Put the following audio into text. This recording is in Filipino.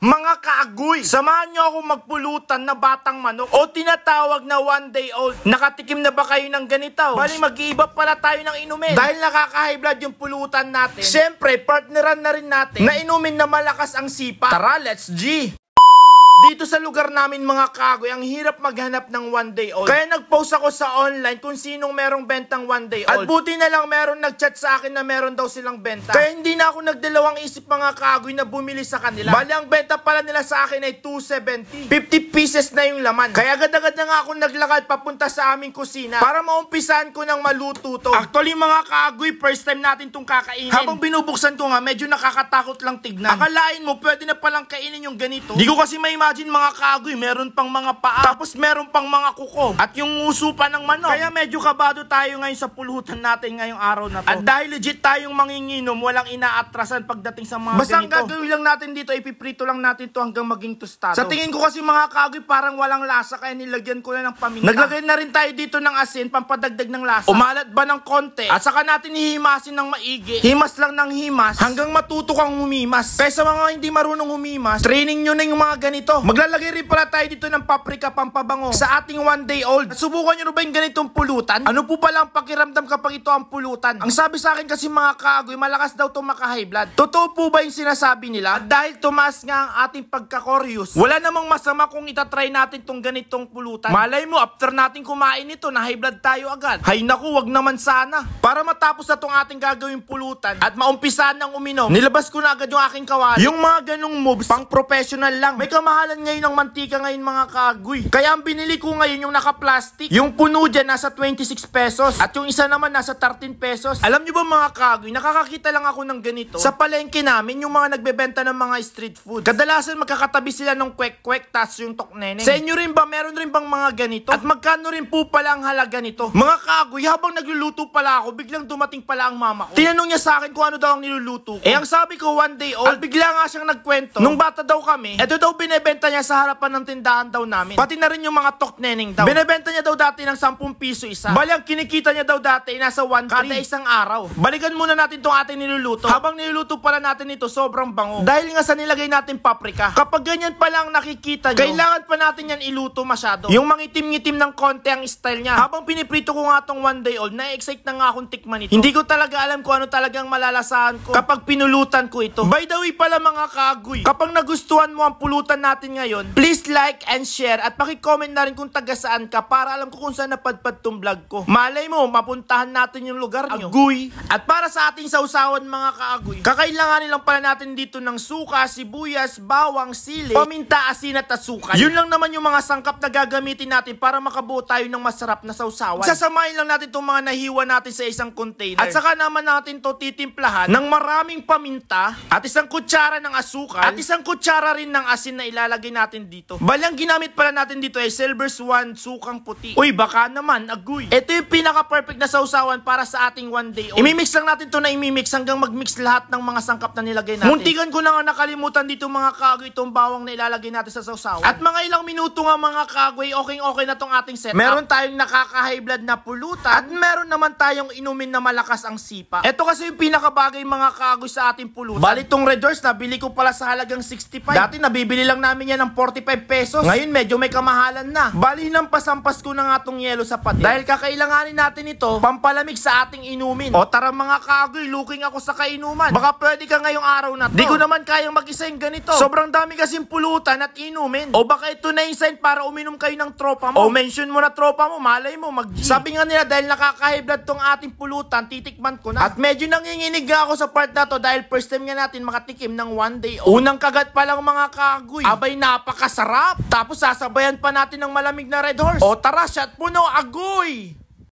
Mga kaagoy, samahan nyo ako magpulutan na batang manok o tinatawag na 1 day old. Nakatikim na ba kayo ng ganito? Bali mag-iiba pala tayo ng inumin. Dahil nakaka-high blood yung pulutan natin, syempre partneran na rin natin na inumin na malakas ang sipa. Tara, let's G! Dito sa lugar namin mga kagoy, ang hirap maghanap ng 1 day old. Kaya nag-post ako sa online kung sinong merong bentang 1 day old. At buti na lang meron nag-chat sa akin na meron daw silang benta. Kaya hindi na ako nagdalawang isip mga kagoy na bumili sa kanila. Bali ang benta pala nila sa akin ay 270. 50 pieces na yung laman. Kaya agad-agad na nga ako naglakad papunta sa aming kusina para maumpisahan ko ng maluto to. Actually mga kagoy, first time natin tong kakainin. Habang binubuksan ko nga, medyo nakakatakot lang tignan. Akalain mo pwede na palang kainin yung ganito. Di ko kasi may imagine mga kagoy, meron pang mga paa, tapos meron pang mga kuko, at yung uso pa ng manok. Kaya medyo kabado tayo ngayon sa pulutan natin ngayong araw na to. At dahil legit tayong manginginom, walang inaatrasan pagdating sa mga basta ganito. Basta ang gagawin lang natin dito, ipiprito lang natin to hanggang maging tostado. Sa tingin ko kasi mga kagoy, parang walang lasa, kaya nilagyan ko na ng paminta. Naglagay na rin tayo dito ng asin, pampadagdag ng lasa. Umalat ba ng konti? At saka natin hihimasin ng maigi. Himas lang ng himas, hanggang matuto kang humimas. Kaya sa mga hindi marunong humimas, training nyo na yung mga ganito. Maglalagay rin pala tayo dito ng paprika pampabango sa ating 1 day old. At subukan nyo ba yung ganitong pulutan? Ano po pala ang pakiramdam kapag ito ang pulutan? Ang sabi sa akin kasi mga kagoy, malakas daw itong maka-high blood. Totoo po ba yung sinasabi nila? At dahil tumaas nga ang ating pagka-curious, wala namang masama kung itatry natin tong ganitong pulutan. Malay mo, after natin kumain ito, na high blood tayo agad. Hay naku, wag naman sana. Para matapos na tong ating gagawing pulutan at maumpisahan ng uminom, nilabas ko na agad yung aking kawali. Yung mga ganong moves, pang professional lang. May kamahalan ngayon ng mantika ngayon mga kagoy. Kaya ang binili ko ngayon yung naka-plastic. Yung puno dyan nasa 26 pesos. At yung isa naman nasa 13 pesos. Alam nyo ba mga kagoy, nakakakita lang ako ng ganito sa palengke namin, yung mga nagbebenta ng mga street food. Kadalasan magkakatabi sila ng kwek-kwek tas yung tokneneng. Sa inyo rin ba, meron rin bang mga ganito? At magkano rin po pala ang halaga nito? Mga kagoy, habang nagluluto pala ako, biglang dumating pala ang mama ko. Tinanong niya sa akin kung ano daw ang niluluto ko. Ang sabi ko 1 day old. At bigla nga siyang nagkwento. Nung bata daw kami, eto daw binebenta niya sa harapan ng tindahan daw namin. Pati na rin yung mga tokneneng daw. Binebenta niya daw dati ng 10 piso isa. Bali ang kinikita niya daw dati nasa 1 kada isang araw. Balikan muna natin tong ating niluluto. Habang niluluto pala natin ito, sobrang bango. Dahil nga sa nilagay natin paprika. Kapag ganyan pa lang nakikita nyo, kailangan pa natin yan iluto masyado. Yung mangitim-ngitim ng konti ang style niya. Habang piniprito ko nga tong 1 day old, na-excite na nga akong tikman ito. Hindi ko talaga alam kung ano talagang malalasahan ko kapag pinulutan ko ito. By the way pala mga kagoy, kapag nagustuhan mo ang pulutan natin ngayon, please like and share at paki-comment na rin kung taga saan ka para alam ko kung saan napadpad tong vlog ko. Malay mo, mapuntahan natin yung lugar nyo. Agoy! At para sa ating sausawan mga kaagoy, kakailanganin lang pala natin dito ng suka, sibuyas, bawang, sili, paminta, asin at asukal. Yun lang naman yung mga sangkap na gagamitin natin para makabuo tayo ng masarap na sausawan. Sasamahin lang natin itong mga nahiwa natin sa isang container. At saka naman natin to titimplahan ng maraming paminta at isang kutsara ng asukal at isang kutsara rin ng asin na ilalagay natin dito. Balang ginamit pala natin dito ay Silver Swan sukang puti. Uy, baka naman, agoy. Ito yung pinaka-perfect na sausawan para sa ating 1 day old. Imimix lang natin to na imimix hanggang mag-mix lahat ng mga sangkap na nilagay natin. Muntikan ko na nga nakalimutan dito mga kagoy itong bawang na ilalagay natin sa sausawan. At mga ilang minuto nga mga kagoy, okay na tong ating setup. Meron tayong nakaka-high blood na pulutan at meron naman tayong inumin na malakas ang sipa. Ito kasi yung pinakabagay mga kagoy sa ating pulutan. Bali tong Red Horse, nabili ko pala sa halagang 65. Dati nabibili lang namin yan ng 45 pesos. Ngayon medyo may kamahalan na. Bali hinampas-hampas ko na nga tong yelo sa pader. Dahil kakailanganin natin ito pampalamig sa ating inumin. O tara mga kagoy, looking ako sa kainuman. Baka pwede ka ngayong araw na to. Di ko naman kayang mag-isa yung ganito. Sobrang dami kasing pulutan at inumin. O baka ito na yung sign para uminom kayo ng tropa mo. O mention mo na tropa mo, malay mo mag-G. Sabi nga nila dahil nakaka-high blood tong ating pulutan, titikman ko na. At medyo nanginginig ako sa part na to dahil first time nga natin makatikim ng 1 day old. Unang kagat pa lang mga kagoy. Abay napakasarap. Tapos sasabayan pa natin ng malamig na Red Horse. O tara, shot puno, agoy!